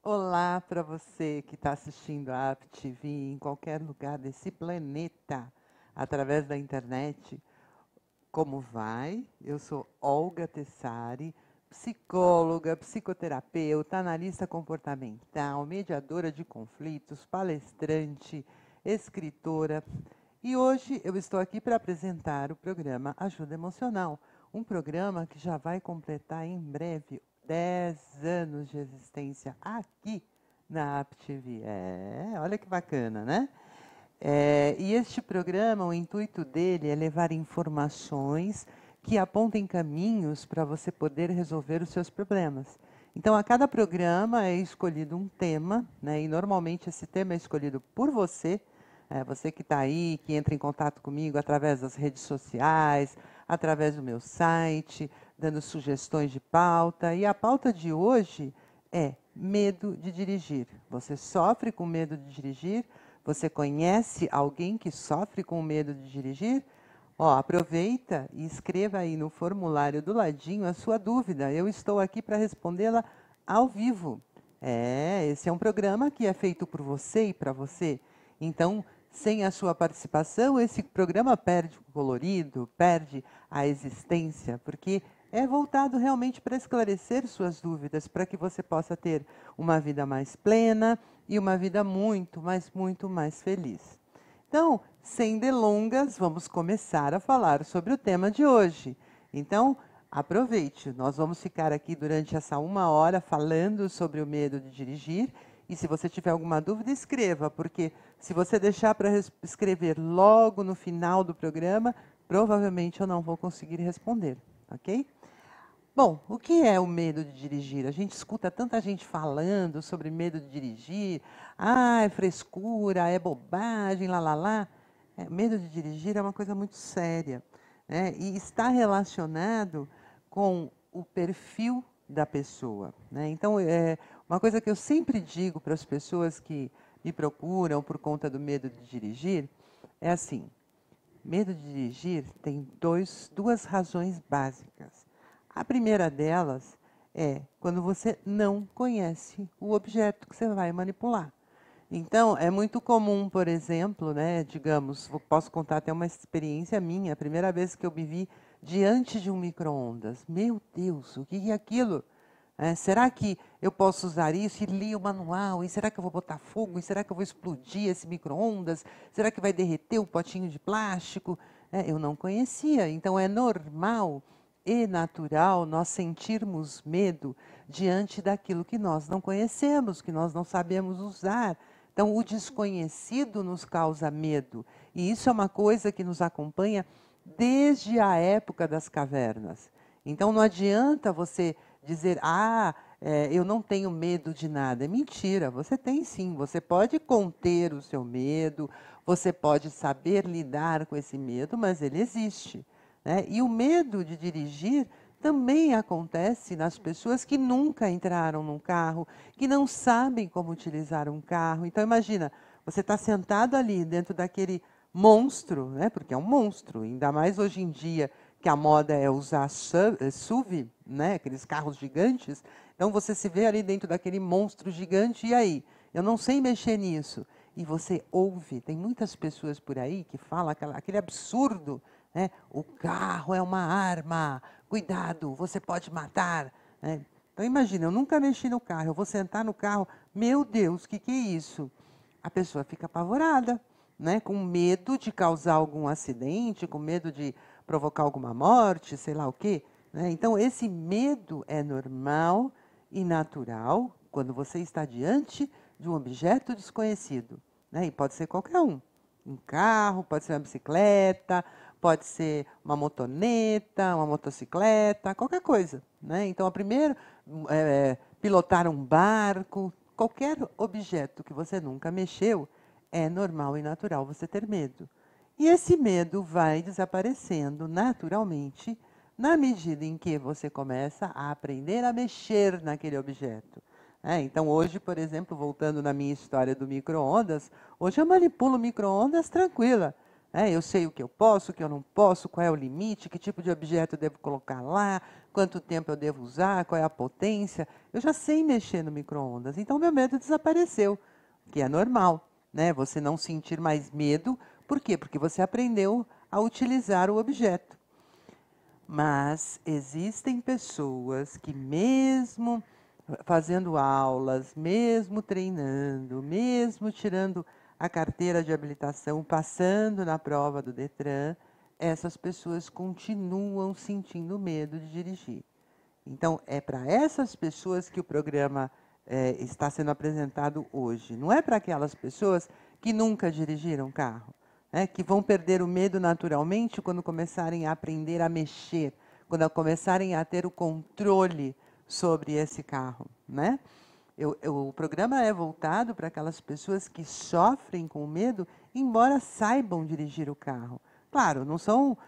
Olá para você que está assistindo a App TV em qualquer lugar desse planeta, através da internet. Como vai? Eu sou Olga Tessari, psicóloga, psicoterapeuta, analista comportamental, mediadora de conflitos, palestrante, escritora. E hoje eu estou aqui para apresentar o programa Ajuda Emocional, um programa que já vai completar em breve 10 anos de existência aqui na AppTV. Olha que bacana, né? E este programa, o intuito dele é levar informações que apontem caminhos para você poder resolver os seus problemas. Então, a cada programa é escolhido um tema, né, e normalmente esse tema é escolhido por você, você que está aí, que entra em contato comigo através das redes sociais, através do meu site, dando sugestões de pauta. E a pauta de hoje é medo de dirigir. Você sofre com medo de dirigir? Você conhece alguém que sofre com medo de dirigir? Aproveita e escreva aí no formulário do ladinho a sua dúvida. Eu estou aqui para respondê-la ao vivo. Esse é um programa que é feito por você e para você. Então, sem a sua participação, esse programa perde o colorido, perde a existência, porque é voltado realmente para esclarecer suas dúvidas, para que você possa ter uma vida mais plena e uma vida muito mais feliz. Então, sem delongas, vamos começar a falar sobre o tema de hoje. Então, aproveite, nós vamos ficar aqui durante essa 1 hora falando sobre o medo de dirigir. E se você tiver alguma dúvida, escreva, porque se você deixar para escrever logo no final do programa, provavelmente eu não vou conseguir responder, ok? Bom, o que é o medo de dirigir? A gente escuta tanta gente falando sobre medo de dirigir. É frescura, é bobagem, lá, lá, lá. Medo de dirigir é uma coisa muito séria, né? E está relacionado com o perfil da pessoa, né? Então, uma coisa que eu sempre digo para as pessoas que me procuram por conta do medo de dirigir é assim: medo de dirigir tem duas razões básicas. A primeira delas é quando você não conhece o objeto que você vai manipular. Então, é muito comum, por exemplo, né, digamos, posso contar até uma experiência minha, a primeira vez que eu me vi diante de um micro-ondas. Meu Deus, o que é aquilo? Será que eu posso usar isso? E li o manual, e será que eu vou botar fogo? E será que eu vou explodir esse micro-ondas? Será que vai derreter o potinho de plástico? Eu não conhecia, então é normal e natural nós sentirmos medo diante daquilo que nós não conhecemos, que nós não sabemos usar. Então, o desconhecido nos causa medo. E isso é uma coisa que nos acompanha desde a época das cavernas. Então, não adianta você dizer, eu não tenho medo de nada. É mentira, você tem sim. Você pode conter o seu medo, você pode saber lidar com esse medo, mas ele existe, né? E o medo de dirigir também acontece nas pessoas que nunca entraram num carro, que não sabem como utilizar um carro. Então, imagina, você está sentado ali dentro daquele monstro, né? Porque é um monstro, ainda mais hoje em dia que a moda é usar SUV, né? Aqueles carros gigantes. Então, você se vê ali dentro daquele monstro gigante, e aí? Eu não sei mexer nisso. E você ouve, tem muitas pessoas por aí que falam aquele absurdo, né? O carro é uma arma, cuidado, você pode matar, né? Então, imagina, eu nunca mexi no carro, eu vou sentar no carro, meu Deus, o que é isso? A pessoa fica apavorada, né? Com medo de causar algum acidente, com medo de provocar alguma morte, sei lá o quê, né? Então, esse medo é normal e natural quando você está diante de um objeto desconhecido, né? E pode ser qualquer um. Um carro, pode ser uma bicicleta, pode ser uma motoneta, uma motocicleta, qualquer coisa, né? Então, primeiro, pilotar um barco, qualquer objeto que você nunca mexeu, é normal e natural você ter medo. E esse medo vai desaparecendo naturalmente na medida em que você começa a aprender a mexer naquele objeto. Então, hoje, por exemplo, voltando na minha história do micro-ondas, hoje eu manipulo micro-ondas tranquila. Eu sei o que eu posso, o que eu não posso, qual é o limite, que tipo de objeto eu devo colocar lá, quanto tempo eu devo usar, qual é a potência. Eu já sei mexer no micro-ondas, então meu medo desapareceu, que é normal, né? Você não sentir mais medo, por quê? Porque você aprendeu a utilizar o objeto. Mas existem pessoas que mesmo fazendo aulas, mesmo treinando, mesmo tirando a carteira de habilitação, passando na prova do Detran, essas pessoas continuam sentindo medo de dirigir. Então, é para essas pessoas que o programa está sendo apresentado hoje. Não é para aquelas pessoas que nunca dirigiram carro, né, que vão perder o medo naturalmente quando começarem a aprender a mexer, quando começarem a ter o controle sobre esse carro, né? O programa é voltado para aquelas pessoas que sofrem com medo, embora saibam dirigir o carro. Claro, não são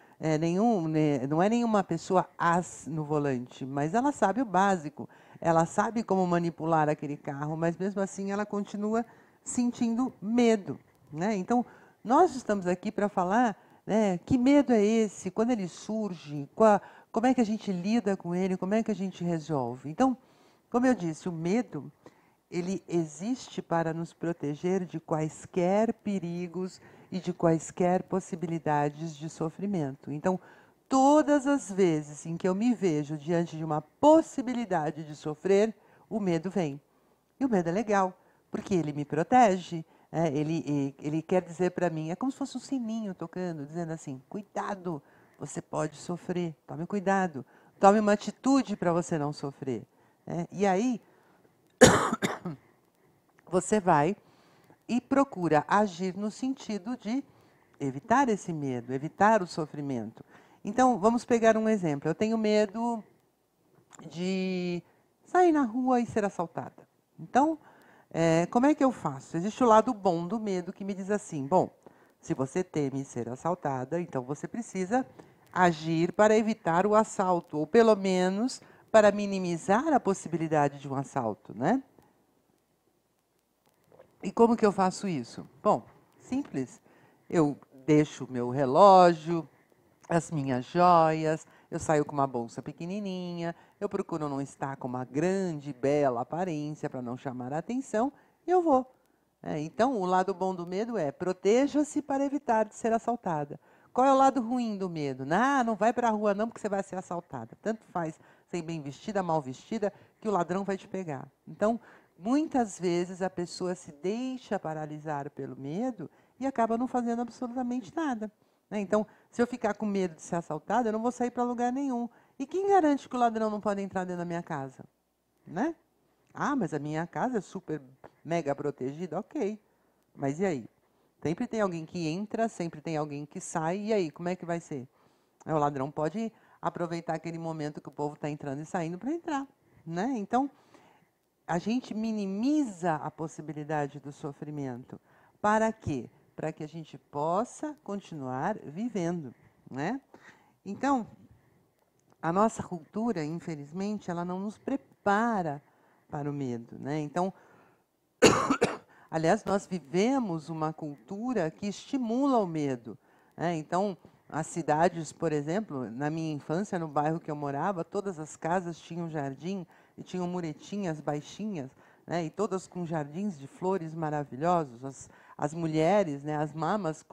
não é nenhuma pessoa as no volante, mas ela sabe o básico. Ela sabe como manipular aquele carro, mas mesmo assim ela continua sentindo medo, né? Então, nós estamos aqui para falar, né, que medo é esse, quando ele surge, como é que a gente lida com ele, como é que a gente resolve. Então, como eu disse, o medo, ele existe para nos proteger de quaisquer perigos e de quaisquer possibilidades de sofrimento. Então, todas as vezes em que eu me vejo diante de uma possibilidade de sofrer, o medo vem. E o medo é legal, porque ele me protege. Ele quer dizer para mim, é como se fosse um sininho tocando, dizendo assim, cuidado, você pode sofrer, tome cuidado, tome uma atitude para você não sofrer. E aí, você vai e procura agir no sentido de evitar esse medo, evitar o sofrimento. Então, vamos pegar um exemplo. Eu tenho medo de sair na rua e ser assaltada. Então, como é que eu faço? Existe o lado bom do medo que me diz assim, bom, se você teme ser assaltada, então você precisa agir para evitar o assalto, ou pelo menos para minimizar a possibilidade de um assalto, né? E como que eu faço isso? Bom, simples. Eu deixo o meu relógio, as minhas joias, eu saio com uma bolsa pequenininha, eu procuro não estar com uma grande, bela aparência para não chamar a atenção, e eu vou. Então, o lado bom do medo é proteja-se para evitar de ser assaltada. Qual é o lado ruim do medo? Não vai para a rua não, porque você vai ser assaltada. Tanto faz ser bem vestida, mal vestida, que o ladrão vai te pegar. Então, muitas vezes a pessoa se deixa paralisar pelo medo e acaba não fazendo absolutamente nada. Então, se eu ficar com medo de ser assaltada, eu não vou sair para lugar nenhum. E quem garante que o ladrão não pode entrar dentro da minha casa? Né? Mas a minha casa é super mega protegida? Ok. Mas e aí? Sempre tem alguém que entra, sempre tem alguém que sai, e aí, como é que vai ser? O ladrão pode aproveitar aquele momento que o povo está entrando e saindo para entrar. Né? Então, a gente minimiza a possibilidade do sofrimento. Para quê? Para que a gente possa continuar vivendo. Né? Então, a nossa cultura, infelizmente, ela não nos prepara para o medo. Né? Então, aliás, nós vivemos uma cultura que estimula o medo. Então, as cidades, por exemplo, na minha infância, no bairro que eu morava, todas as casas tinham jardim e tinham muretinhas baixinhas, e todas com jardins de flores maravilhosos. As mulheres, as mamas,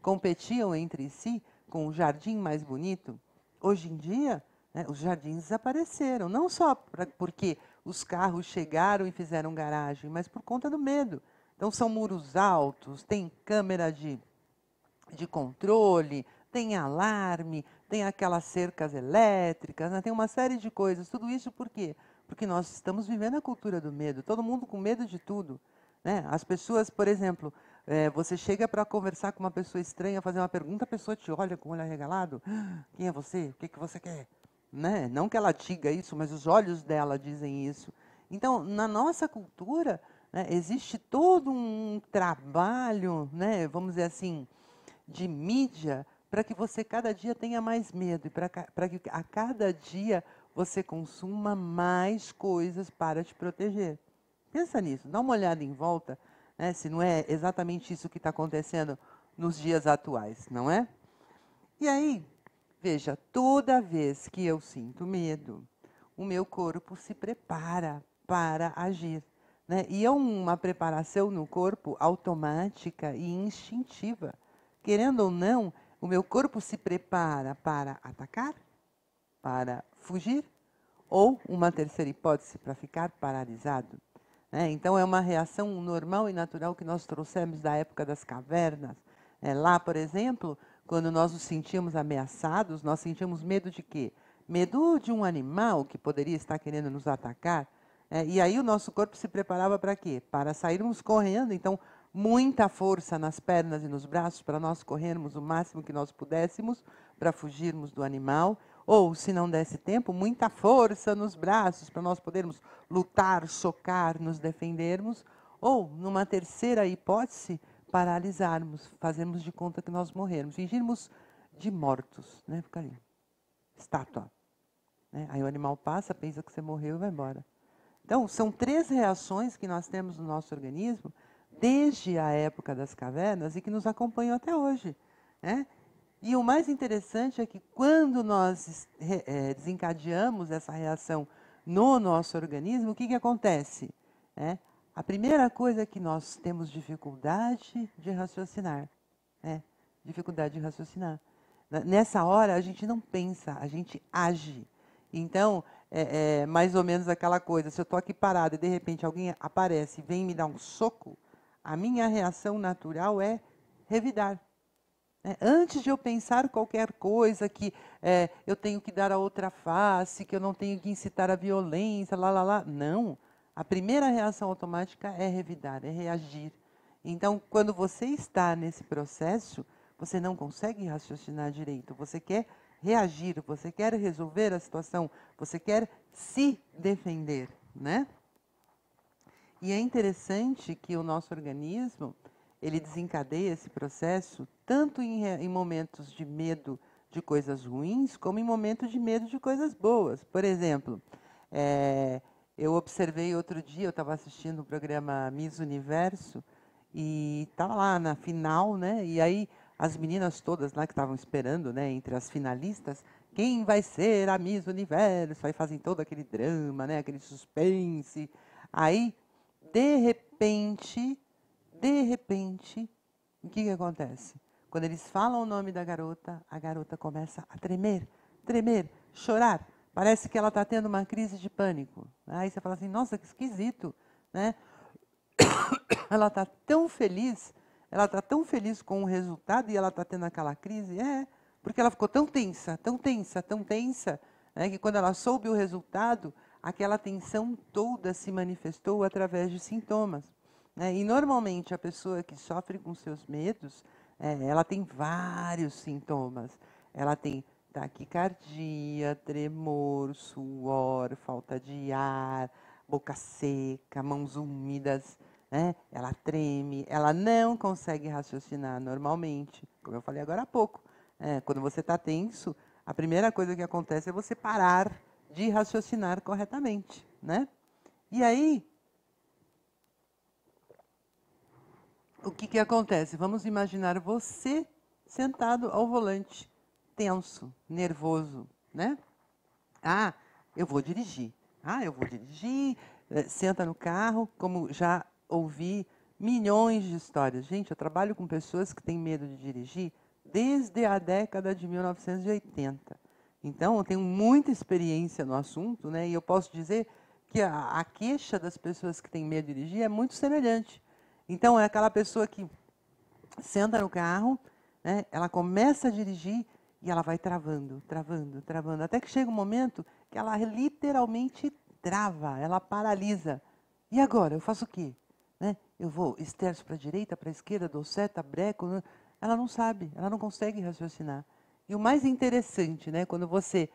competiam entre si com o jardim mais bonito. Hoje em dia, os jardins desapareceram, não só porque os carros chegaram e fizeram garagem, mas por conta do medo. Então, são muros altos, tem câmera de controle, tem alarme, tem aquelas cercas elétricas, tem uma série de coisas. Tudo isso por quê? Porque nós estamos vivendo a cultura do medo, todo mundo com medo de tudo. As pessoas, por exemplo, você chega para conversar com uma pessoa estranha, fazer uma pergunta, a pessoa te olha com o olho arregalado. Quem é você? O que você quer? Não que ela diga isso, mas os olhos dela dizem isso. Então, na nossa cultura, existe todo um trabalho, vamos dizer assim, de mídia, para que você cada dia tenha mais medo e para que a cada dia você consuma mais coisas para te proteger. Pensa nisso, dá uma olhada em volta, se não é exatamente isso que está acontecendo nos dias atuais, não é? E aí, veja, toda vez que eu sinto medo, o meu corpo se prepara para agir, né? E é uma preparação no corpo automática e instintiva. Querendo ou não, o meu corpo se prepara para atacar, para fugir, ou uma terceira hipótese, para ficar paralisado. Né? Então, é uma reação normal e natural que nós trouxemos da época das cavernas. Lá, por exemplo, quando nós nos sentíamos ameaçados, nós sentíamos medo de quê? Medo de um animal que poderia estar querendo nos atacar. E aí o nosso corpo se preparava para quê? Para sairmos correndo. Então, muita força nas pernas e nos braços para nós corrermos o máximo que nós pudéssemos para fugirmos do animal. Ou, se não desse tempo, muita força nos braços para nós podermos lutar, chocar, nos defendermos. Ou, numa terceira hipótese, paralisarmos, fazermos de conta que nós morrermos, fingirmos de mortos, né? Ficar ali, estátua. Né? Aí o animal passa, pensa que você morreu e vai embora. Então, são 3 reações que nós temos no nosso organismo desde a época das cavernas e que nos acompanham até hoje. Né? E o mais interessante é que quando nós desencadeamos essa reação no nosso organismo, o que acontece? A primeira coisa é que nós temos dificuldade de raciocinar. Dificuldade de raciocinar. Nessa hora, a gente não pensa, a gente age. Então, é mais ou menos aquela coisa, se eu estou aqui parada e, de repente, alguém aparece e vem me dar um soco, a minha reação natural é revidar. Antes de eu pensar qualquer coisa, que eu tenho que dar a outra face, que eu não tenho que incitar a violência, não. A primeira reação automática é revidar, é reagir. Então, quando você está nesse processo, você não consegue raciocinar direito, você quer reagir, você quer resolver a situação, você quer se defender, né? E é interessante que o nosso organismo, ele desencadeia esse processo tanto em momentos de medo de coisas ruins, como em momentos de medo de coisas boas. Por exemplo, eu observei outro dia, eu estava assistindo o programa Miss Universo, e estava lá na final, né? E aí as meninas todas lá que estavam esperando, né, entre as finalistas, quem vai ser a Miss Universo? Aí fazem todo aquele drama, né, aquele suspense. Aí, de repente, o que acontece? Quando eles falam o nome da garota, a garota começa a tremer, chorar. Parece que ela está tendo uma crise de pânico. Aí você fala assim, nossa, que esquisito, né? Ela está tão feliz com o resultado e ela está tendo aquela crise. Porque ela ficou tão tensa, né, que quando ela soube o resultado, aquela tensão toda se manifestou através de sintomas. Né? E, normalmente, a pessoa que sofre com seus medos, ela tem vários sintomas. Ela tem taquicardia, tremor, suor, falta de ar, boca seca, mãos úmidas, né? Ela treme, ela não consegue raciocinar normalmente, como eu falei agora há pouco. Quando você está tenso, a primeira coisa que acontece é você parar de raciocinar corretamente. Né? E aí, o que acontece? Vamos imaginar você sentado ao volante, tenso, nervoso. Né? Eu vou dirigir. Senta no carro, como já ouvi milhões de histórias. Gente, eu trabalho com pessoas que têm medo de dirigir desde a década de 1980. Então, eu tenho muita experiência no assunto, né? E eu posso dizer que a queixa das pessoas que têm medo de dirigir é muito semelhante. Então, é aquela pessoa que senta no carro, né? Ela começa a dirigir e ela vai travando, até que chega um momento que ela literalmente trava, ela paralisa. E agora? Eu faço o quê? Né? Eu vou esterço para a direita, para a esquerda, dou seta, breco. Ela não sabe, ela não consegue raciocinar. E o mais interessante, né, quando você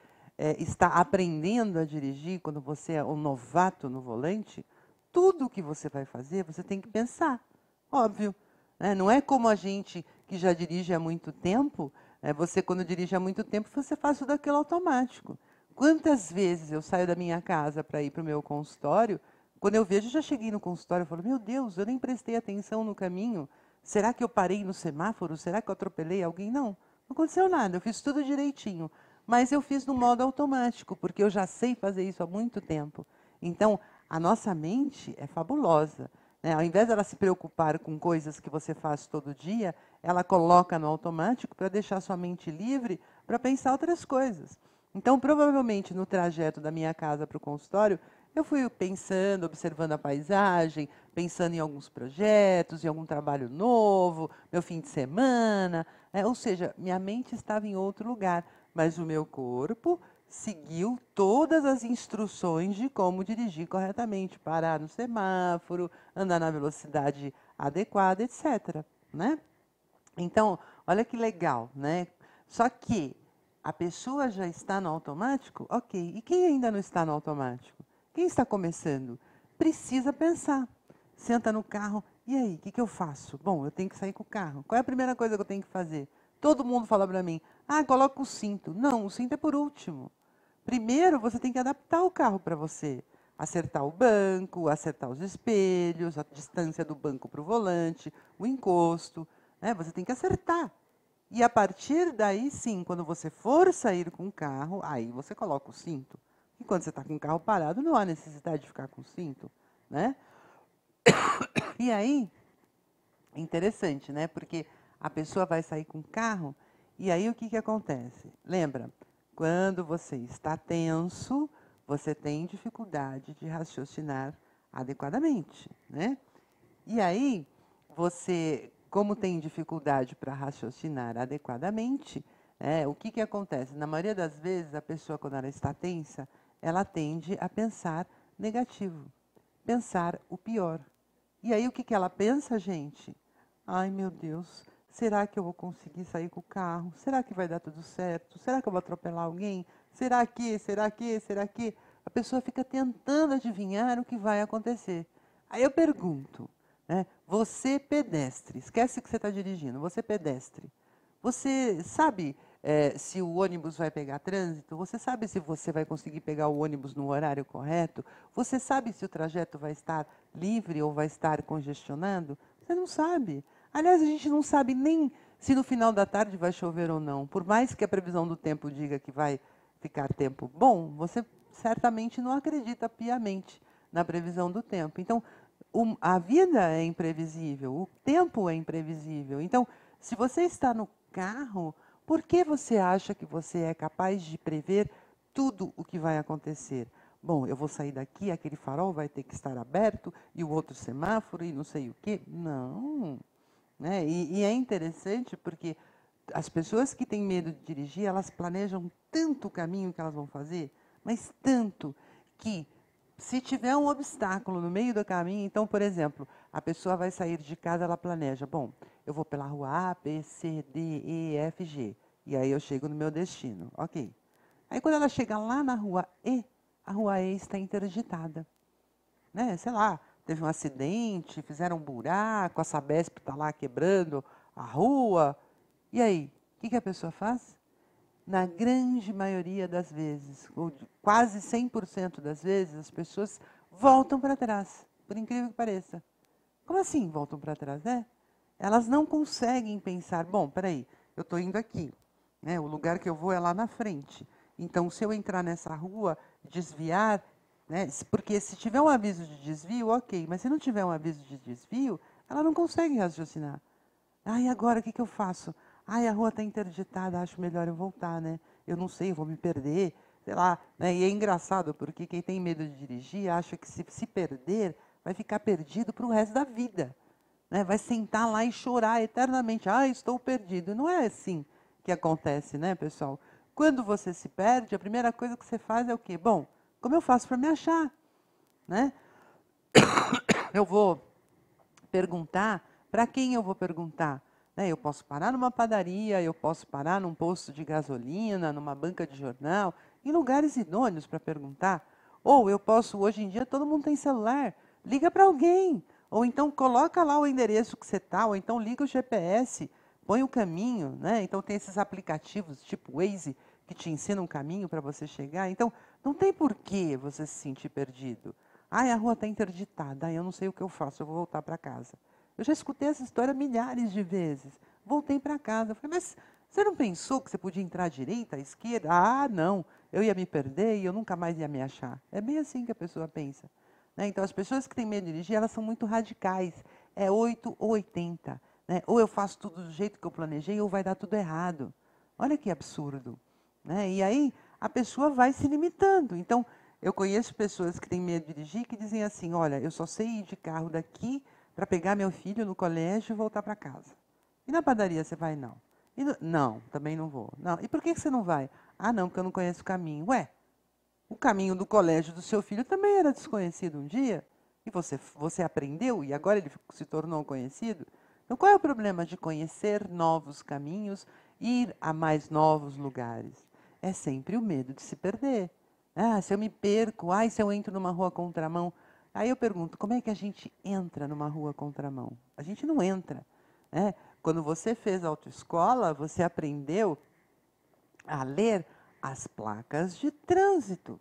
está aprendendo a dirigir, quando você é um novato no volante, tudo o que você vai fazer, você tem que pensar. Óbvio. Né? Não é como a gente que já dirige há muito tempo, você, quando dirige há muito tempo, você faz tudo aquilo automático. Quantas vezes eu saio da minha casa para ir para o meu consultório, quando eu vejo, já cheguei no consultório, eu falo, meu Deus, eu nem prestei atenção no caminho. Será que eu parei no semáforo? Será que eu atropelei alguém? Não, não aconteceu nada, eu fiz tudo direitinho. Mas eu fiz no modo automático, porque eu já sei fazer isso há muito tempo. Então, a nossa mente é fabulosa, né? Ao invés dela se preocupar com coisas que você faz todo dia, ela coloca no automático para deixar sua mente livre para pensar outras coisas. Então, provavelmente, no trajeto da minha casa para o consultório, eu fui pensando, observando a paisagem, pensando em alguns projetos, em algum trabalho novo, meu fim de semana, né? Ou seja, minha mente estava em outro lugar, mas o meu corpo seguiu todas as instruções de como dirigir corretamente, parar no semáforo, andar na velocidade adequada, etc., né? Então, olha que legal, né? Só que a pessoa já está no automático, ok. E quem ainda não está no automático? Quem está começando? Precisa pensar. Senta no carro, e aí, o que eu faço? Bom, eu tenho que sair com o carro. Qual é a primeira coisa que eu tenho que fazer? Todo mundo fala para mim, coloca o cinto. Não, o cinto é por último. Primeiro, você tem que adaptar o carro para você. Acertar o banco, acertar os espelhos, a distância do banco para o volante, o encosto, né? Você tem que acertar. E a partir daí, sim, quando você for sair com o carro, aí você coloca o cinto. E quando você está com o carro parado, não há necessidade de ficar com o cinto, né? E aí, é interessante, né? Porque a pessoa vai sair com o carro e aí o que acontece? Lembra, quando você está tenso, você tem dificuldade de raciocinar adequadamente, né? E aí, você, como tem dificuldade para raciocinar adequadamente, o que acontece? Na maioria das vezes, a pessoa, quando ela está tensa, ela tende a pensar negativo, pensar o pior. E aí, o que ela pensa, gente? Ai, meu Deus, será que eu vou conseguir sair com o carro? Será que vai dar tudo certo? Será que eu vou atropelar alguém? Será que, será que, será que? A pessoa fica tentando adivinhar o que vai acontecer. Aí eu pergunto, né? Você pedestre, esquece que você está dirigindo, você pedestre. Você sabe se o ônibus vai pegar trânsito? Você sabe se você vai conseguir pegar o ônibus no horário correto? Você sabe se o trajeto vai estar livre ou vai estar congestionado? Você não sabe. Aliás, a gente não sabe nem se no final da tarde vai chover ou não. Por mais que a previsão do tempo diga que vai ficar tempo bom, você certamente não acredita piamente na previsão do tempo. Então, a vida é imprevisível, o tempo é imprevisível. Então, se você está no carro, por que você acha que você é capaz de prever tudo o que vai acontecer? Bom, eu vou sair daqui, aquele farol vai ter que estar aberto, e o outro semáforo, e não sei o quê. Não. Né? E é interessante porque as pessoas que têm medo de dirigir, elas planejam tanto o caminho que elas vão fazer, mas tanto que se tiver um obstáculo no meio do caminho, então, por exemplo, a pessoa vai sair de casa, ela planeja, bom, eu vou pela rua A, B, C, D, E, F, G, e aí eu chego no meu destino, ok. Aí quando ela chega lá na rua E, a rua E está interditada, né? Sei lá, teve um acidente, fizeram um buraco, a Sabesp está lá quebrando a rua, e aí, o que a pessoa faz? Na grande maioria das vezes, ou quase 100% das vezes, as pessoas voltam para trás, por incrível que pareça. Como assim voltam para trás? Elas não conseguem pensar, bom, peraí, eu estou indo aqui, né? O lugar que eu vou é lá na frente. Então, se eu entrar nessa rua, desviar, né? Porque se tiver um aviso de desvio, ok, mas se não tiver um aviso de desvio, ela não consegue raciocinar. E agora o que eu faço? A rua está interditada, acho melhor eu voltar, né? Eu não sei, eu vou me perder, sei lá. Né? E é engraçado, porque quem tem medo de dirigir acha que se perder, vai ficar perdido para o resto da vida. Né? Vai sentar lá e chorar eternamente. Estou perdido. Não é assim que acontece, né, pessoal? Quando você se perde, a primeira coisa que você faz é o quê? Bom, como eu faço para me achar? Né? Eu vou perguntar, para quem eu vou perguntar? Né, eu posso parar numa padaria, eu posso parar num posto de gasolina, numa banca de jornal, em lugares idôneos para perguntar. Ou eu posso, hoje em dia, todo mundo tem celular, liga para alguém. Ou então coloca lá o endereço que você está, ou então liga o GPS, põe o caminho. Né? Então tem esses aplicativos tipo Waze, que te ensinam um caminho para você chegar. Então, não tem por que você se sentir perdido. A rua está interditada, eu não sei o que eu faço, eu vou voltar para casa. Eu já escutei essa história milhares de vezes. Voltei para casa. Falei, mas você não pensou que você podia entrar à direita, à esquerda? Ah, não. Eu ia me perder e eu nunca mais ia me achar. É bem assim que a pessoa pensa. Né? Então, as pessoas que têm medo de dirigir, elas são muito radicais. É 8 ou 80. Né? Ou eu faço tudo do jeito que eu planejei, ou vai dar tudo errado. Olha que absurdo. Né? E aí, a pessoa vai se limitando. Então, eu conheço pessoas que têm medo de dirigir que dizem assim, olha, eu só sei ir de carro daqui para pegar meu filho no colégio e voltar para casa. E na padaria você vai? Não. Não, também não vou. Não. E por que você não vai? Ah, não, porque eu não conheço o caminho. Ué, o caminho do colégio do seu filho também era desconhecido um dia. E você aprendeu e agora ele se tornou conhecido? Então, qual é o problema de conhecer novos caminhos, ir a mais novos lugares? É sempre o medo de se perder. Ah, se eu me perco, ai, se eu entro numa rua contramão. Aí eu pergunto, como é que a gente entra numa rua contramão? A gente não entra. Né? Quando você fez autoescola, você aprendeu a ler as placas de trânsito.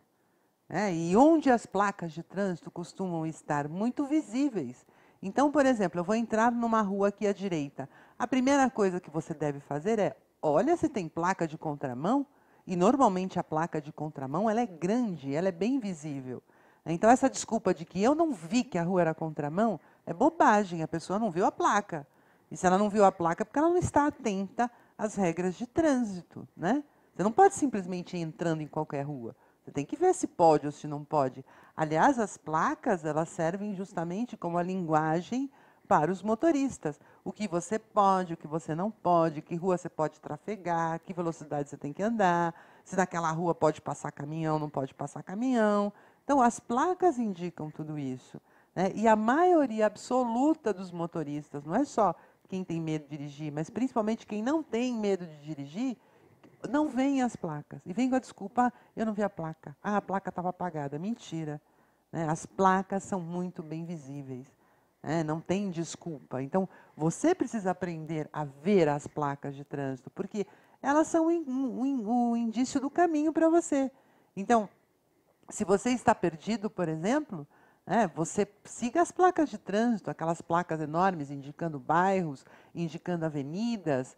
Né? E onde as placas de trânsito costumam estar muito visíveis. Então, por exemplo, eu vou entrar numa rua aqui à direita. A primeira coisa que você deve fazer é, olha se tem placa de contramão, e normalmente a placa de contramão ela é grande, ela é bem visível. Então, essa desculpa de que eu não vi que a rua era contramão é bobagem, a pessoa não viu a placa. E se ela não viu a placa, é porque ela não está atenta às regras de trânsito. Né? Você não pode simplesmente ir entrando em qualquer rua. Você tem que ver se pode ou se não pode. Aliás, as placas elas servem justamente como a linguagem para os motoristas. O que você pode, o que você não pode, que rua você pode trafegar, que velocidade você tem que andar, se naquela rua pode passar caminhão, não pode passar caminhão. Então, as placas indicam tudo isso. Né? E a maioria absoluta dos motoristas, não é só quem tem medo de dirigir, mas principalmente quem não tem medo de dirigir, não veem as placas. E vem com a desculpa, ah, eu não vi a placa. Ah, a placa estava apagada. Mentira. Né? As placas são muito bem visíveis. Né? Não tem desculpa. Então, você precisa aprender a ver as placas de trânsito, porque elas são o indício do caminho para você. Então, se você está perdido, por exemplo, você siga as placas de trânsito, aquelas placas enormes indicando bairros, indicando avenidas.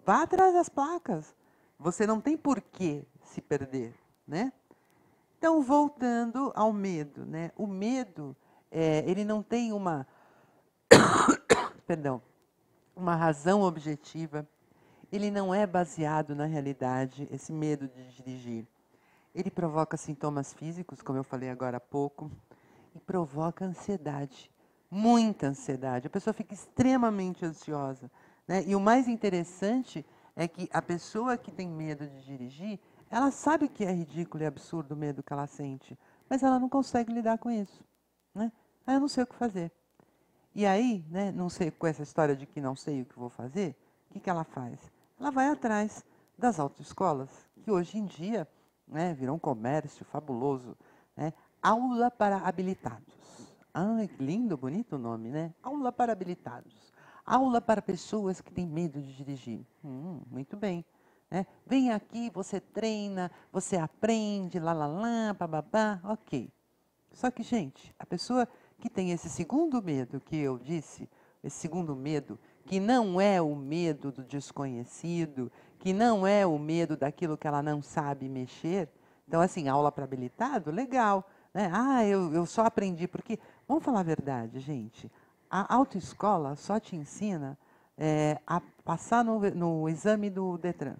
Vá atrás das placas. Você não tem por que se perder. Né? Então, voltando ao medo. Né? O medo, ele não tem perdão, uma razão objetiva. Ele não é baseado na realidade, esse medo de dirigir. Ele provoca sintomas físicos, como eu falei agora há pouco, e provoca ansiedade, muita ansiedade. A pessoa fica extremamente ansiosa. Né? E o mais interessante é que a pessoa que tem medo de dirigir, ela sabe que é ridículo e absurdo o medo que ela sente, mas ela não consegue lidar com isso. Né? Ah, eu não sei o que fazer. E aí, né, não sei, com essa história de que não sei o que vou fazer, o que ela faz? Ela vai atrás das autoescolas, que hoje em dia virou um comércio fabuloso. Né? Aula para habilitados. Ah, que lindo, bonito o nome, né? Aula para habilitados. Aula para pessoas que têm medo de dirigir. Muito bem. Né? Vem aqui, você treina, você aprende, lá, bababá, ok. Só que, gente, a pessoa que tem esse segundo medo que eu disse, esse segundo medo, que não é o medo do desconhecido, que não é o medo daquilo que ela não sabe mexer. Então, assim, aula para habilitado, legal. Né? Ah, eu só aprendi, porque, vamos falar a verdade, gente, a autoescola só te ensina a passar no exame do Detran.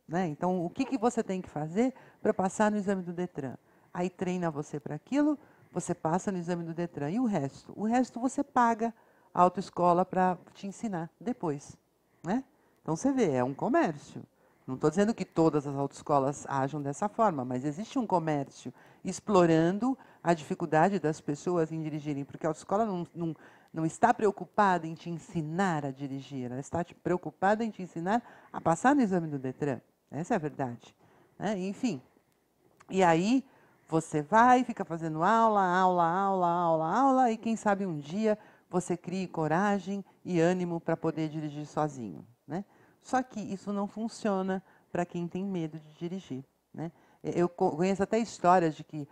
Né? Então, o que você tem que fazer para passar no exame do Detran? Aí treina você para aquilo, você passa no exame do Detran. E o resto? O resto você paga a autoescola para te ensinar depois. Né? Então, você vê, é um comércio. Não estou dizendo que todas as autoescolas ajam dessa forma, mas existe um comércio explorando a dificuldade das pessoas em dirigirem, porque a autoescola não está preocupada em te ensinar a dirigir, ela está preocupada em te ensinar a passar no exame do Detran. Essa é a verdade. Né? Enfim, e aí você vai, fica fazendo aula, e quem sabe um dia você crie coragem e ânimo para poder dirigir sozinho. Né? Só que isso não funciona para quem tem medo de dirigir. Né? Eu conheço até histórias de que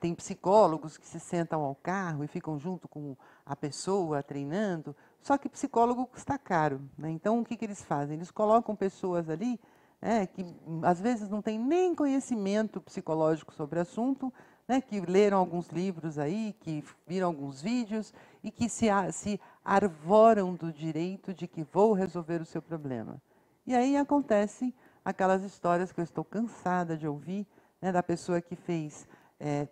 tem psicólogos que se sentam ao carro e ficam junto com a pessoa treinando, Só que psicólogo custa caro, né? Então, o que eles fazem? Eles colocam pessoas ali que às vezes não têm nem conhecimento psicológico sobre o assunto, né, que leram alguns livros aí, que viram alguns vídeos e que se arvoram do direito de que vou resolver o seu problema. E aí acontecem aquelas histórias que eu estou cansada de ouvir, né, da pessoa que fez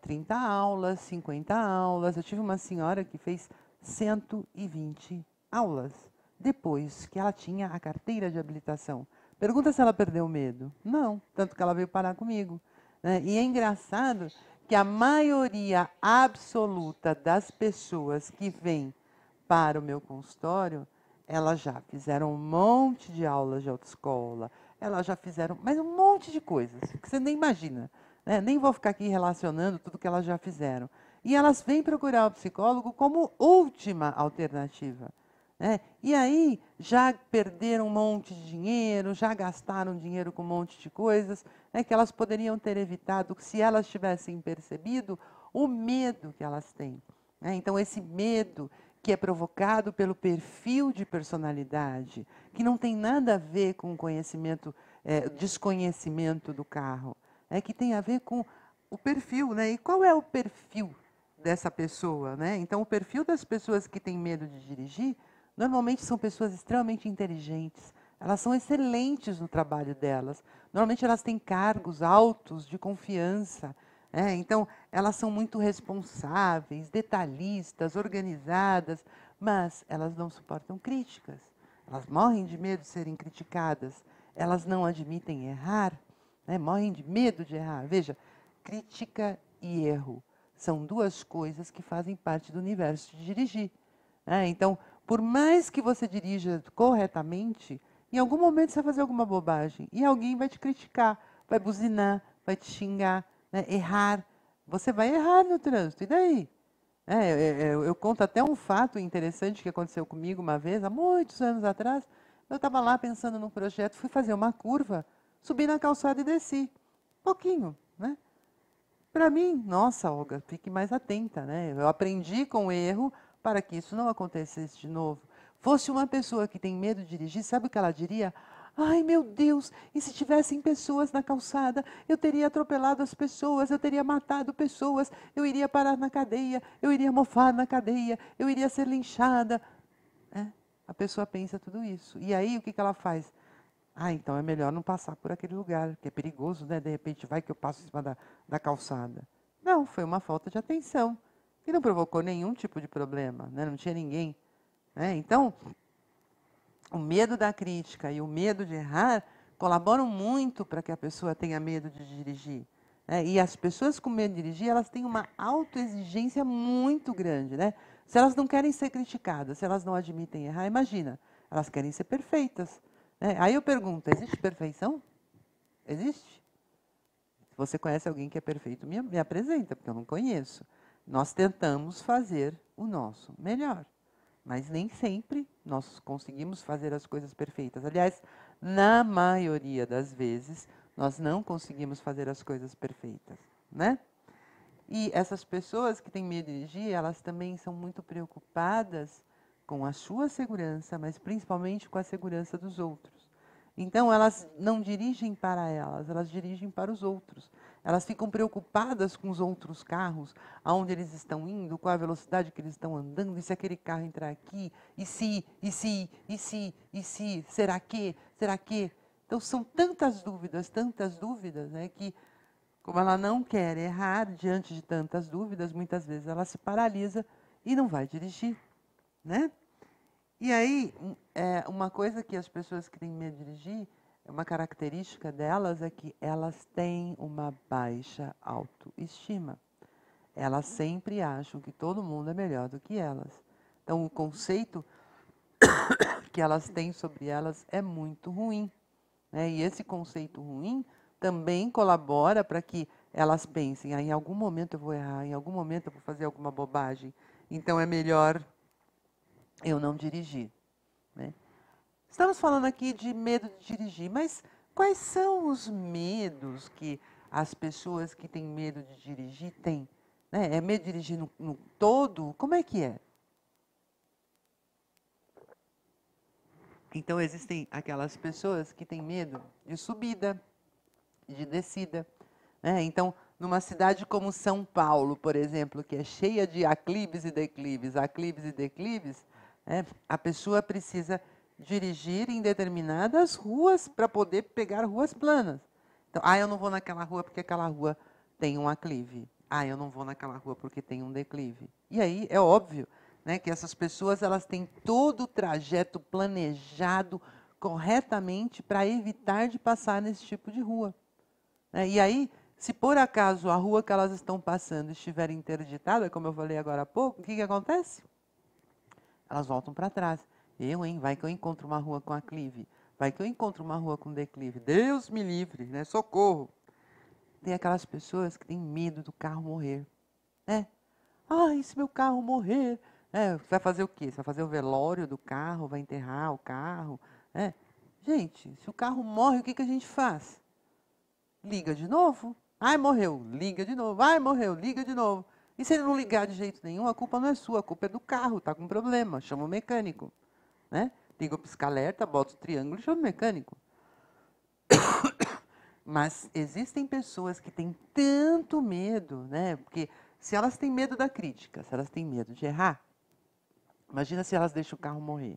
30 aulas, 50 aulas. Eu tive uma senhora que fez 120 aulas depois que ela tinha a carteira de habilitação. Pergunta se ela perdeu o medo. Não, tanto que ela veio parar comigo, né? E é engraçado que a maioria absoluta das pessoas que vêm para o meu consultório, elas já fizeram um monte de aulas de autoescola, elas já fizeram, mas um monte de coisas que você nem imagina, né? Nem vou ficar aqui relacionando tudo que elas já fizeram. E elas vêm procurar o psicólogo como última alternativa. E aí já perderam um monte de dinheiro, já gastaram dinheiro com um monte de coisas, que elas poderiam ter evitado se elas tivessem percebido o medo que elas têm. Então, esse medo que é provocado pelo perfil de personalidade, que não tem nada a ver com o conhecimento, desconhecimento do carro, que tem a ver com o perfil. E qual é o perfil dessa pessoa? Então, o perfil das pessoas que têm medo de dirigir normalmente são pessoas extremamente inteligentes. Elas são excelentes no trabalho delas. Normalmente elas têm cargos altos de confiança. Então, elas são muito responsáveis, detalhistas, organizadas, mas elas não suportam críticas. Elas morrem de medo de serem criticadas. Elas não admitem errar, morrem de medo de errar. Veja, crítica e erro são duas coisas que fazem parte do universo de dirigir. Então, por mais que você dirija corretamente, em algum momento você vai fazer alguma bobagem e alguém vai te criticar, vai buzinar, vai te xingar, errar. Você vai errar no trânsito, e daí? Eu conto até um fato interessante que aconteceu comigo uma vez, há muitos anos atrás. Eu estava lá pensando num projeto, fui fazer uma curva, subi na calçada e desci. Pouquinho, né? Para mim, nossa, Olga, fique mais atenta, Eu aprendi com o erro para que isso não acontecesse de novo. Fosse uma pessoa que tem medo de dirigir, sabe o que ela diria? Ai, meu Deus, e se tivessem pessoas na calçada, eu teria atropelado as pessoas, eu teria matado pessoas, eu iria parar na cadeia, eu iria mofar na cadeia, eu iria ser linchada. A pessoa pensa tudo isso. E aí, o que ela faz? Então é melhor não passar por aquele lugar, que é perigoso, De repente vai que eu passo em cima da calçada. Não, foi uma falta de atenção, que não provocou nenhum tipo de problema, não tinha ninguém. Então, o medo da crítica e o medo de errar colaboram muito para que a pessoa tenha medo de dirigir. E as pessoas com medo de dirigir, elas têm uma autoexigência muito grande. Se elas não querem ser criticadas, se elas não admitem errar, imagina, elas querem ser perfeitas. Aí eu pergunto, existe perfeição? Existe? Se você conhece alguém que é perfeito, me apresenta, porque eu não conheço. Nós tentamos fazer o nosso melhor, mas nem sempre nós conseguimos fazer as coisas perfeitas. Aliás, na maioria das vezes, nós não conseguimos fazer as coisas perfeitas, E essas pessoas que têm medo de dirigir, elas também são muito preocupadas com a sua segurança, mas principalmente com a segurança dos outros. Então, elas não dirigem para elas, elas dirigem para os outros. Elas ficam preocupadas com os outros carros, aonde eles estão indo, qual a velocidade que eles estão andando, e se aquele carro entrar aqui, e se, será que, será que? Então, são tantas dúvidas, que, como ela não quer errar diante de tantas dúvidas, muitas vezes ela se paralisa e não vai dirigir, E aí, uma coisa que as pessoas que têm medo de dirigir, uma característica delas é que elas têm uma baixa autoestima. Elas sempre acham que todo mundo é melhor do que elas. Então, o conceito que elas têm sobre elas é muito ruim. E esse conceito ruim também colabora para que elas pensem, em algum momento eu vou errar, em algum momento eu vou fazer alguma bobagem, então é melhor eu não dirigir. Estamos falando aqui de medo de dirigir, mas quais são os medos que as pessoas que têm medo de dirigir têm? É medo de dirigir no todo? Como é que é? Então, existem aquelas pessoas que têm medo de subida, de descida, né? Então, numa cidade como São Paulo, por exemplo, que é cheia de aclives e declives, né? A pessoa precisa dirigir em determinadas ruas para poder pegar ruas planas. Então, eu não vou naquela rua porque aquela rua tem um aclive. Eu não vou naquela rua porque tem um declive. E aí é óbvio, né, que essas pessoas elas têm todo o trajeto planejado corretamente para evitar de passar nesse tipo de rua, né? E aí, se por acaso a rua que elas estão passando estiver interditada, como eu falei agora há pouco, o que acontece? Elas voltam para trás. Vai que eu encontro uma rua com aclive. Vai que eu encontro uma rua com declive. Deus me livre, né? Socorro. Tem aquelas pessoas que têm medo do carro morrer, né? E se meu carro morrer? Você vai fazer o quê? Você vai fazer o velório do carro, vai enterrar o carro, né? Gente, se o carro morre, o que a gente faz? Liga de novo. Morreu, liga de novo. Morreu, liga de novo. E se ele não ligar de jeito nenhum, a culpa não é sua, a culpa é do carro, está com problema, chama o mecânico, né? Liga o pisca-alerta, bota o triângulo e chama o mecânico. Mas existem pessoas que têm tanto medo, né? Porque se elas têm medo da crítica, se elas têm medo de errar, imagina se elas deixam o carro morrer.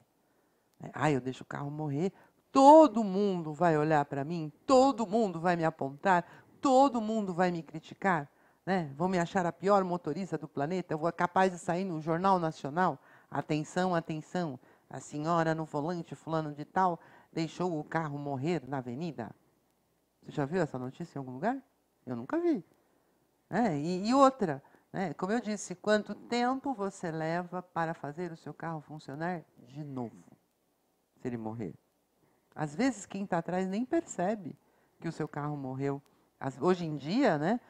Eu deixo o carro morrer, todo mundo vai olhar para mim, todo mundo vai me apontar, todo mundo vai me criticar, né? Vão me achar a pior motorista do planeta, eu vou capaz de sair no Jornal Nacional. Atenção, atenção, a senhora no volante fulano de tal deixou o carro morrer na avenida. Você já viu essa notícia em algum lugar? Eu nunca vi. E outra, né? Como eu disse, quanto tempo você leva para fazer o seu carro funcionar de novo, se ele morrer? Às vezes, quem está atrás nem percebe que o seu carro morreu. Hoje em dia, né,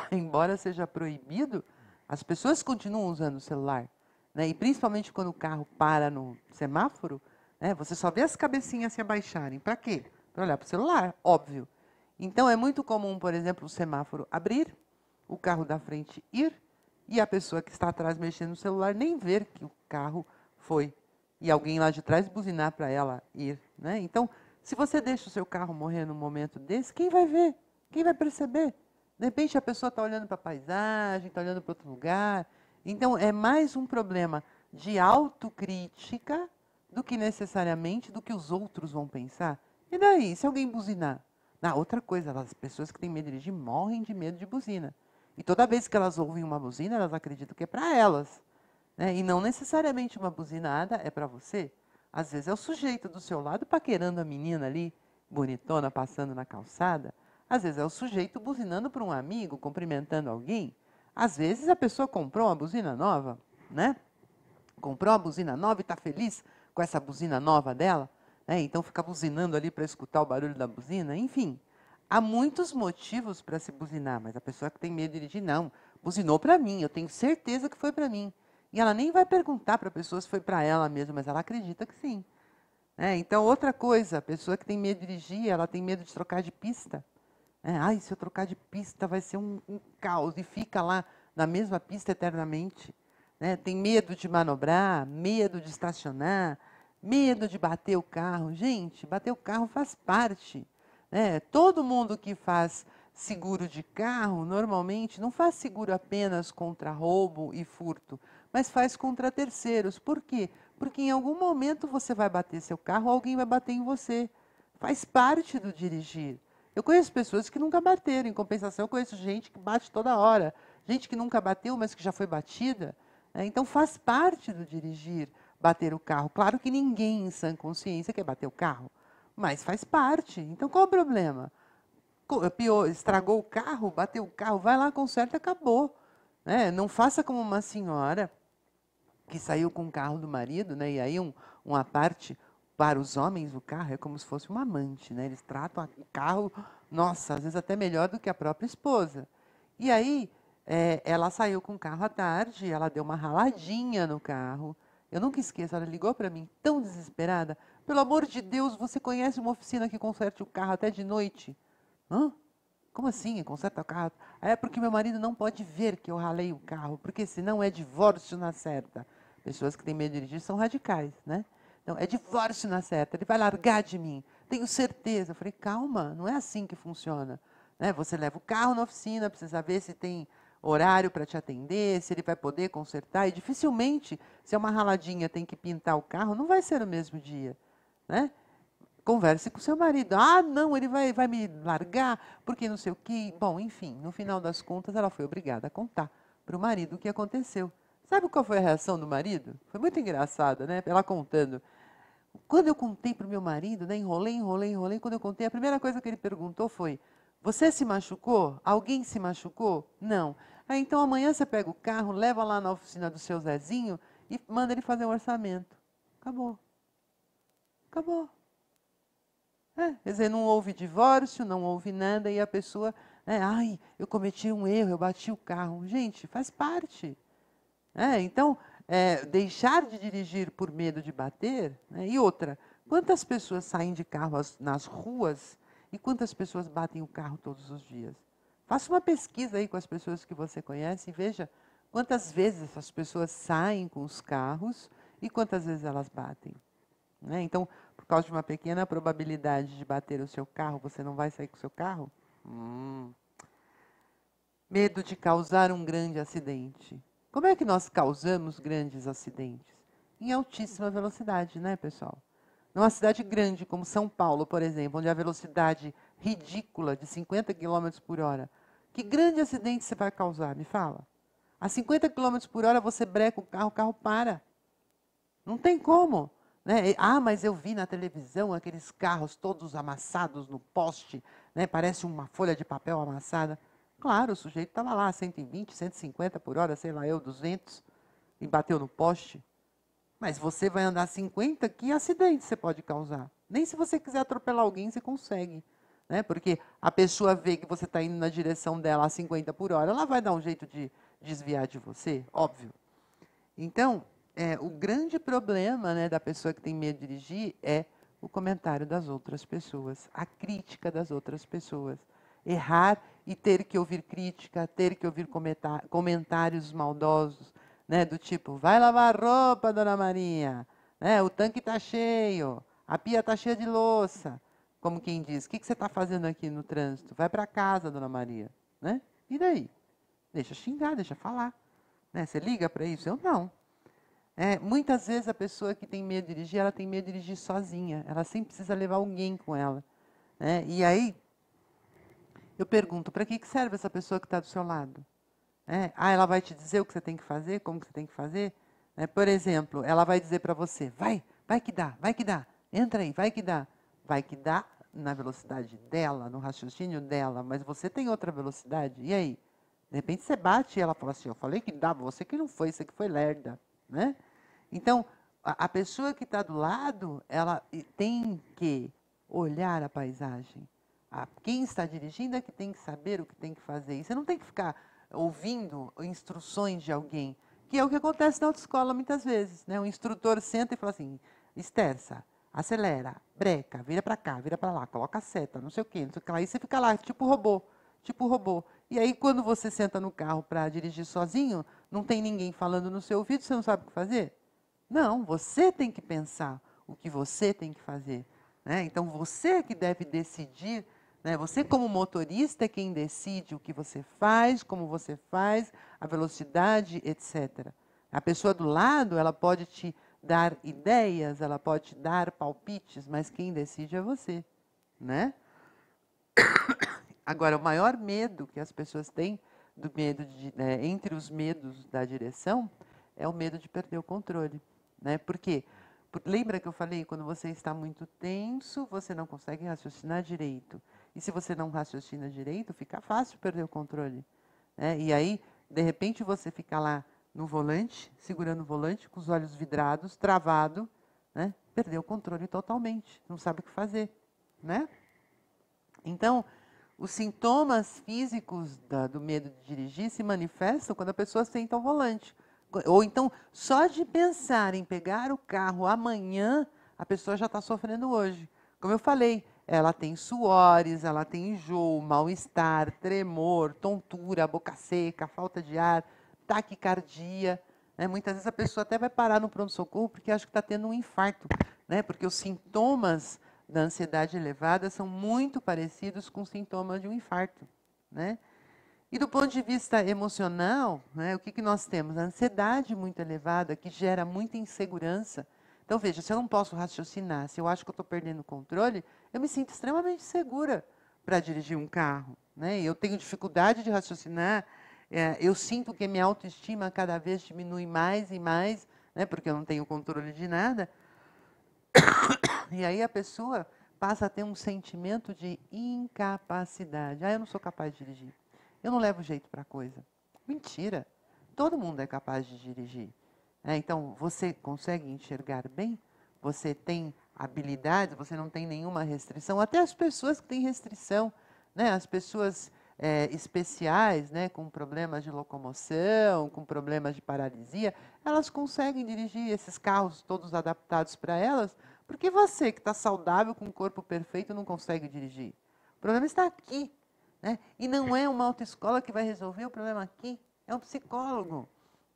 embora seja proibido, as pessoas continuam usando o celular, né? E principalmente quando o carro para no semáforo, né, você só vê as cabecinhas se abaixarem. Para quê? Para olhar para o celular, óbvio. Então, é muito comum, por exemplo, o semáforo abrir, o carro da frente ir, e a pessoa que está atrás mexendo no celular nem ver que o carro foi. E alguém lá de trás buzinar para ela ir, né? Então, se você deixa o seu carro morrer num momento desse, quem vai ver? Quem vai perceber? De repente a pessoa está olhando para a paisagem, está olhando para outro lugar. Então, é mais um problema de autocrítica do que necessariamente do que os outros vão pensar. E daí, se alguém buzinar? Outra coisa, as pessoas que têm medo de dirigir morrem de medo de buzina. E toda vez que elas ouvem uma buzina, elas acreditam que é para elas, né? E não necessariamente uma buzinada é para você. Às vezes é o sujeito do seu lado paquerando a menina ali, bonitona, passando na calçada. Às vezes é o sujeito buzinando para um amigo, cumprimentando alguém. Às vezes a pessoa comprou uma buzina nova, né? Comprou uma buzina nova e está feliz com essa buzina nova dela, né? Então fica buzinando ali para escutar o barulho da buzina. Enfim, há muitos motivos para se buzinar, mas a pessoa que tem medo de dirigir, não. Buzinou para mim, eu tenho certeza que foi para mim. E ela nem vai perguntar para a pessoa se foi para ela mesma, mas ela acredita que sim. Então, outra coisa, a pessoa que tem medo de dirigir, ela tem medo de trocar de pista. Se eu trocar de pista vai ser um caos, e fica lá na mesma pista eternamente. Tem medo de manobrar, medo de estacionar, medo de bater o carro. Gente, bater o carro faz parte. Todo mundo que faz seguro de carro, normalmente, não faz seguro apenas contra roubo e furto, mas faz contra terceiros. Por quê? Porque em algum momento você vai bater seu carro, alguém vai bater em você. Faz parte do dirigir. Eu conheço pessoas que nunca bateram, em compensação, eu conheço gente que bate toda hora. Gente que nunca bateu, mas que já foi batida. Então, faz parte do dirigir bater o carro. Claro que ninguém em sã consciência quer bater o carro, mas faz parte. Então, qual o problema? Estragou o carro, bateu o carro, vai lá, conserta e acabou. Não faça como uma senhora que saiu com o carro do marido, né? E aí uma parte para os homens, o carro é como se fosse um amante, né? Eles tratam o carro, nossa, às vezes até melhor do que a própria esposa. E aí, ela saiu com o carro à tarde, ela deu uma raladinha no carro. Eu nunca esqueço, ela ligou para mim tão desesperada. Pelo amor de Deus, você conhece uma oficina que conserte o carro até de noite? Hã? Como assim? Conserta o carro? É porque meu marido não pode ver que eu ralei o carro, porque senão é divórcio na certa. Pessoas que têm medo de dirigir são radicais, né? Não, é divórcio na certa, ele vai largar de mim, tenho certeza. Eu falei, calma, não é assim que funciona. Né? Você leva o carro na oficina, precisa ver se tem horário para te atender, se ele vai poder consertar, e dificilmente, se é uma raladinha, tem que pintar o carro, não vai ser no mesmo dia. Né? Converse com seu marido. Ah, não, ele vai me largar, porque não sei o quê. Bom, enfim, no final das contas, ela foi obrigada a contar para o marido o que aconteceu. Sabe qual foi a reação do marido? Foi muito engraçada, né? Ela contando. Quando eu contei para o meu marido, né, enrolei, quando eu contei, a primeira coisa que ele perguntou foi: você se machucou? Alguém se machucou? Não. Ah, então amanhã você pega o carro, leva lá na oficina do seu Zezinho e manda ele fazer um orçamento. Acabou. Acabou. Quer dizer, não houve divórcio, não houve nada, e a pessoa, né, ai, eu cometi um erro, eu bati o carro. Gente, faz parte. Então, deixar de dirigir por medo de bater, né? E outra, quantas pessoas saem de carro nas ruas e quantas pessoas batem o carro todos os dias? Faça uma pesquisa aí com as pessoas que você conhece e veja quantas vezes essas pessoas saem com os carros e quantas vezes elas batem. Né? Então, por causa de uma pequena probabilidade de bater o seu carro, você não vai sair com o seu carro? Medo de causar um grande acidente. Como é que nós causamos grandes acidentes? Em altíssima velocidade, né, pessoal? Numa cidade grande como São Paulo, por exemplo, onde a velocidade ridícula de 50 km por hora, que grande acidente você vai causar? Me fala. A 50 km por hora você breca o carro para. Não tem como. Né? Ah, mas eu vi na televisão aqueles carros todos amassados no poste, né? Parece uma folha de papel amassada. Claro, o sujeito estava lá, 120, 150 por hora, sei lá eu, 200, e bateu no poste. Mas você vai andar 50, que acidente você pode causar? Nem se você quiser atropelar alguém, você consegue. Né? Porque a pessoa vê que você está indo na direção dela a 50 por hora, ela vai dar um jeito de desviar de você, óbvio. Então, o grande problema, né, da pessoa que tem medo de dirigir é o comentário das outras pessoas, a crítica das outras pessoas. Errar e ter que ouvir crítica, ter que ouvir comentários maldosos, né, do tipo, vai lavar roupa, dona Maria, né, o tanque está cheio, a pia está cheia de louça. Como quem diz, o que você está fazendo aqui no trânsito? Vai para casa, dona Maria. Né? E daí? Deixa xingar, deixa falar. Né? Você liga para isso? Eu não. Muitas vezes a pessoa que tem medo de dirigir, ela tem medo de dirigir sozinha. Ela sempre precisa levar alguém com ela. Né? E aí, eu pergunto, para que serve essa pessoa que está do seu lado? Ela vai te dizer o que você tem que fazer, como que você tem que fazer? Por exemplo, ela vai dizer para você, vai que dá, entra aí, vai que dá. Vai que dá na velocidade dela, no raciocínio dela, mas você tem outra velocidade, e aí? De repente você bate e ela fala assim, eu falei que dá, você que não foi, você que foi lerda. Né? Então, a pessoa que está do lado, ela tem que olhar a paisagem. Quem está dirigindo é que tem que saber o que tem que fazer. E você não tem que ficar ouvindo instruções de alguém, que é o que acontece na autoescola muitas vezes. Né? O instrutor senta e fala assim, esterça, acelera, breca, vira para cá, vira para lá, coloca a seta, não sei o quê, não sei o que lá. E você fica lá, tipo robô. E aí, quando você senta no carro para dirigir sozinho, não tem ninguém falando no seu ouvido, você não sabe o que fazer? Não, você tem que pensar o que você tem que fazer. Né? Então, você é que deve decidir. Né? Você, como motorista, é quem decide o que você faz, como você faz, a velocidade, etc. A pessoa do lado, ela pode te dar ideias, ela pode te dar palpites, mas quem decide é você. Né? Agora, o maior medo que as pessoas têm, entre os medos da direção, é o medo de perder o controle. Né? Por quê? Lembra que eu falei, quando você está muito tenso, você não consegue raciocinar direito. E se você não raciocina direito, fica fácil perder o controle. Né? E aí, de repente, você fica lá no volante, segurando o volante, com os olhos vidrados, travado, né? Perdeu o controle totalmente, não sabe o que fazer. Né? Então, os sintomas físicos do medo de dirigir se manifestam quando a pessoa senta ao volante. Ou então, só de pensar em pegar o carro amanhã, a pessoa já está sofrendo hoje. Como eu falei, ela tem suores, ela tem enjoo, mal-estar, tremor, tontura, boca seca, falta de ar, taquicardia. Né? Muitas vezes a pessoa até vai parar no pronto-socorro porque acha que está tendo um infarto. né? Porque os sintomas da ansiedade elevada são muito parecidos com os sintomas de um infarto, né? E do ponto de vista emocional, né, o que nós temos? A ansiedade muito elevada, que gera muita insegurança. Então, veja, se eu não posso raciocinar, se eu acho que eu estou perdendo o controle, eu me sinto extremamente segura para dirigir um carro, né? Eu tenho dificuldade de raciocinar, eu sinto que a minha autoestima cada vez diminui mais e mais, né, porque eu não tenho controle de nada. E aí a pessoa passa a ter um sentimento de incapacidade. Eu não sou capaz de dirigir. Eu não levo jeito para a coisa. Mentira. Todo mundo é capaz de dirigir. Então, você consegue enxergar bem? Você tem habilidade? Você não tem nenhuma restrição? Até as pessoas que têm restrição, né? As pessoas especiais, né? Com problemas de locomoção, com problemas de paralisia, elas conseguem dirigir esses carros todos adaptados para elas, porque você que está saudável, com um corpo perfeito, não consegue dirigir. O problema está aqui. Né? E não é uma autoescola que vai resolver o problema aqui, é um psicólogo.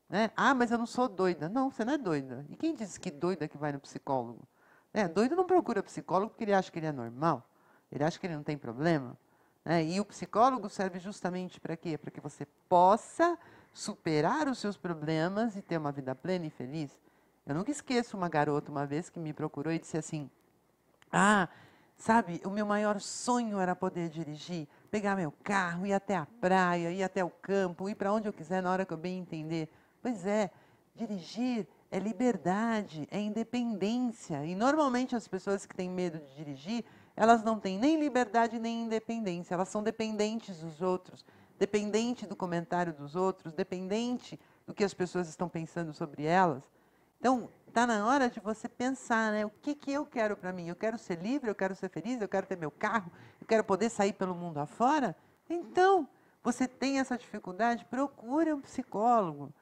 Né? Mas eu não sou doida. Não, você não é doida. E quem disse que doida é que vai no psicólogo? Doido não procura psicólogo porque ele acha que ele é normal, ele acha que ele não tem problema. Né? E o psicólogo serve justamente para quê? Para que você possa superar os seus problemas e ter uma vida plena e feliz. Eu nunca esqueço uma garota uma vez que me procurou e disse assim, sabe, o meu maior sonho era poder dirigir, pegar meu carro, ir até a praia, ir até o campo, ir para onde eu quiser na hora que eu bem entender. Pois é, dirigir é liberdade, é independência. E normalmente as pessoas que têm medo de dirigir, elas não têm nem liberdade nem independência. Elas são dependentes dos outros, dependente do comentário dos outros, dependente do que as pessoas estão pensando sobre elas. Então, está na hora de você pensar, né? O que eu quero para mim? Eu quero ser livre, eu quero ser feliz, eu quero ter meu carro, eu quero poder sair pelo mundo afora? Então, você tem essa dificuldade, procure um psicólogo.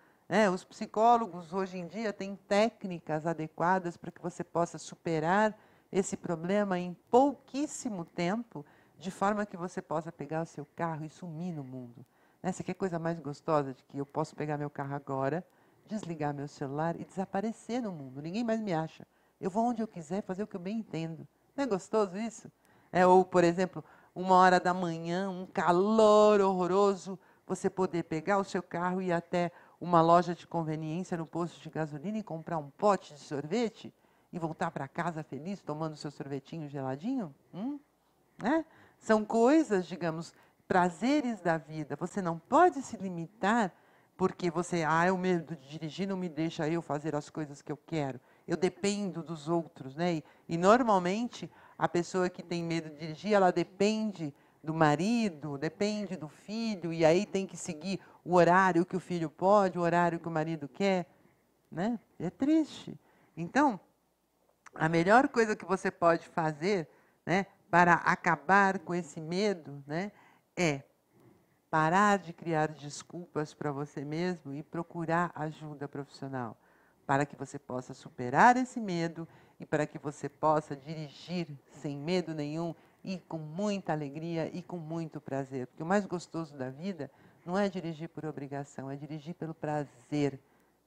Os psicólogos, hoje em dia, têm técnicas adequadas para que você possa superar esse problema em pouquíssimo tempo, de forma que você possa pegar o seu carro e sumir no mundo. Você quer coisa mais gostosa de que eu posso pegar meu carro agora, desligar meu celular e desaparecer no mundo. Ninguém mais me acha. Eu vou onde eu quiser, fazer o que eu bem entendo. Não é gostoso isso? Ou, por exemplo, 1h da manhã, um calor horroroso, você poder pegar o seu carro e ir até uma loja de conveniência no posto de gasolina e comprar um pote de sorvete e voltar para casa feliz, tomando seu sorvetinho geladinho? São coisas, digamos, prazeres da vida. Você não pode se limitar porque você, o medo de dirigir não me deixa eu fazer as coisas que eu quero. Eu dependo dos outros, né? E normalmente a pessoa que tem medo de dirigir, ela depende do marido, depende do filho, e aí tem que seguir o horário que o filho pode, o horário que o marido quer, né? É triste. Então, a melhor coisa que você pode fazer, né, para acabar com esse medo, né, é parar de criar desculpas para você mesmo e procurar ajuda profissional, para que você possa superar esse medo e para que você possa dirigir sem medo nenhum e com muita alegria e com muito prazer. Porque o mais gostoso da vida não é dirigir por obrigação, é dirigir pelo prazer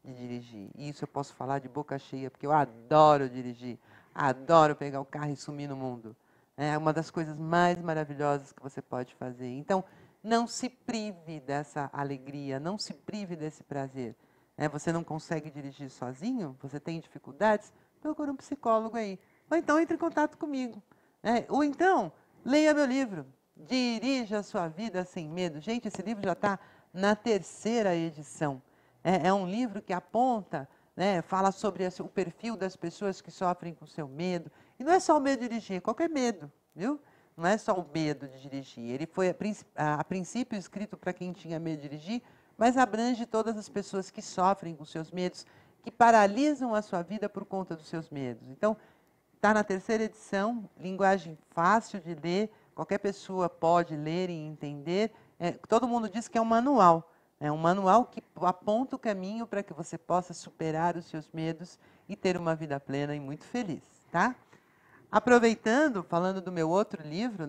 de dirigir. E isso eu posso falar de boca cheia, porque eu adoro dirigir, adoro pegar o carro e sumir no mundo. É uma das coisas mais maravilhosas que você pode fazer. Então, não se prive dessa alegria, não se prive desse prazer. Você não consegue dirigir sozinho? Você tem dificuldades? Procure um psicólogo aí. Ou então entre em contato comigo. Ou então, leia meu livro, Dirija a Sua Vida Sem Medo. Gente, esse livro já está na 3ª edição. É um livro que aponta, fala sobre o perfil das pessoas que sofrem com seu medo. E não é só o medo de dirigir, é qualquer medo, viu? Não é só o medo de dirigir. Ele foi, a princípio, escrito para quem tinha medo de dirigir, mas abrange todas as pessoas que sofrem com seus medos, que paralisam a sua vida por conta dos seus medos. Então, está na 3ª edição, linguagem fácil de ler, qualquer pessoa pode ler e entender. Todo mundo diz que é um manual. É um manual que aponta o caminho para que você possa superar os seus medos e ter uma vida plena e muito feliz, tá? Aproveitando, falando do meu outro livro,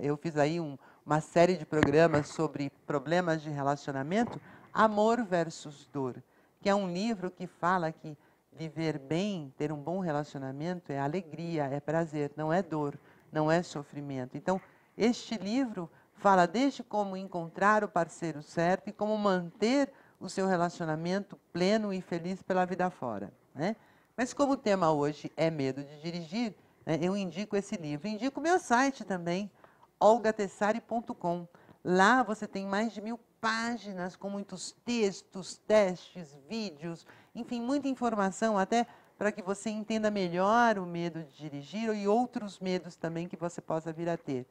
eu fiz aí uma série de programas sobre problemas de relacionamento, Amor versus Dor, que é um livro que fala que viver bem, ter um bom relacionamento é alegria, é prazer, não é dor, não é sofrimento. Então, este livro fala desde como encontrar o parceiro certo e como manter o seu relacionamento pleno e feliz pela vida fora, né? Mas como o tema hoje é medo de dirigir, né, eu indico esse livro. Indico o meu site também, olgatessari.com. Lá você tem mais de 1000 páginas com muitos textos, testes, vídeos, enfim, muita informação até para que você entenda melhor o medo de dirigir e outros medos também que você possa vir a ter.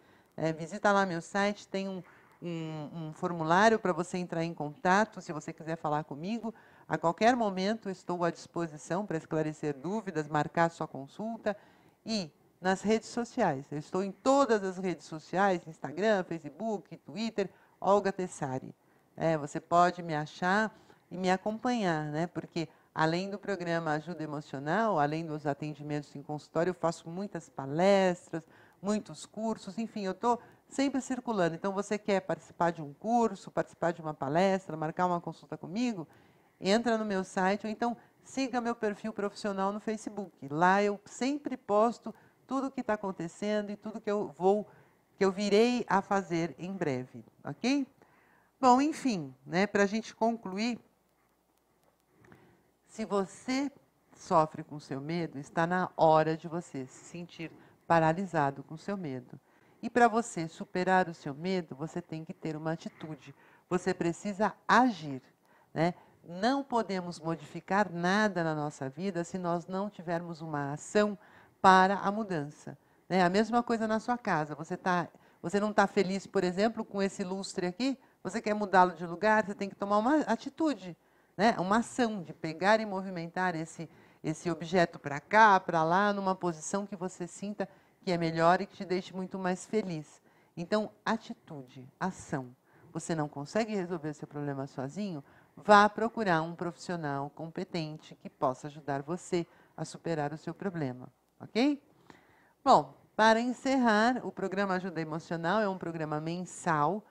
Visita lá meu site, tem um formulário para você entrar em contato, se você quiser falar comigo. A qualquer momento estou à disposição para esclarecer dúvidas, marcar sua consulta. E nas redes sociais, eu estou em todas as redes sociais, Instagram, Facebook, Twitter, Olga Tessari. Você pode me achar e me acompanhar, né? Porque além do programa Ajuda Emocional, além dos atendimentos em consultório, eu faço muitas palestras, muitos cursos, enfim, eu estou sempre circulando. Então, você quer participar de um curso, participar de uma palestra, marcar uma consulta comigo? Entra no meu site ou então siga meu perfil profissional no Facebook. Lá eu sempre posto tudo o que está acontecendo e tudo que eu virei a fazer em breve, ok? Bom, enfim, né, para a gente concluir, se você sofre com seu medo, está na hora de você se sentir paralisado com seu medo. E para você superar o seu medo, você tem que ter uma atitude. Você precisa agir, né? Não podemos modificar nada na nossa vida se nós não tivermos uma ação para a mudança, né? A mesma coisa na sua casa. Você não está feliz, por exemplo, com esse lustre aqui? Você quer mudá-lo de lugar? Você tem que tomar uma atitude, né? Uma ação de pegar e movimentar esse objeto para cá, para lá, numa posição que você sinta que é melhor e que te deixe muito mais feliz. Então, atitude, ação. Você não consegue resolver seu problema sozinho? Vá procurar um profissional competente que possa ajudar você a superar o seu problema, ok? Bom, para encerrar, o programa Ajuda Emocional é um programa mensal,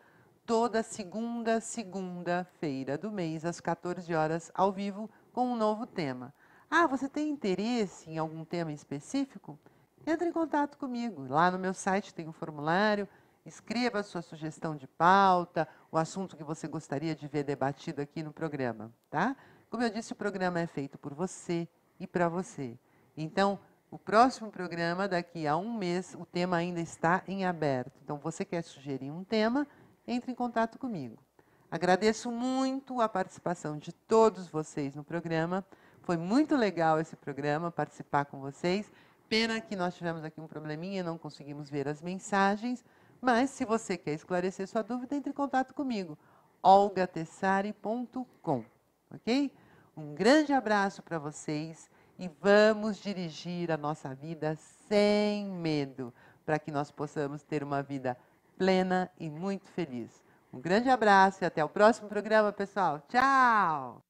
toda segunda-feira do mês, às 14 horas, ao vivo, com um novo tema. Ah, você tem interesse em algum tema específico? Entre em contato comigo. Lá no meu site tem um formulário, escreva a sua sugestão de pauta, o assunto que você gostaria de ver debatido aqui no programa, tá? Como eu disse, o programa é feito por você e para você. Então, o próximo programa, daqui a um mês, o tema ainda está em aberto. Então, você quer sugerir um tema? Entre em contato comigo. Agradeço muito a participação de todos vocês no programa. Foi muito legal esse programa, participar com vocês. Pena que nós tivemos aqui um probleminha e não conseguimos ver as mensagens. Mas, se você quer esclarecer sua dúvida, entre em contato comigo. olgatessari.com, ok? Um grande abraço para vocês e vamos dirigir a nossa vida sem medo, para que nós possamos ter uma vida plena e muito feliz. Um grande abraço e até o próximo programa, pessoal. Tchau!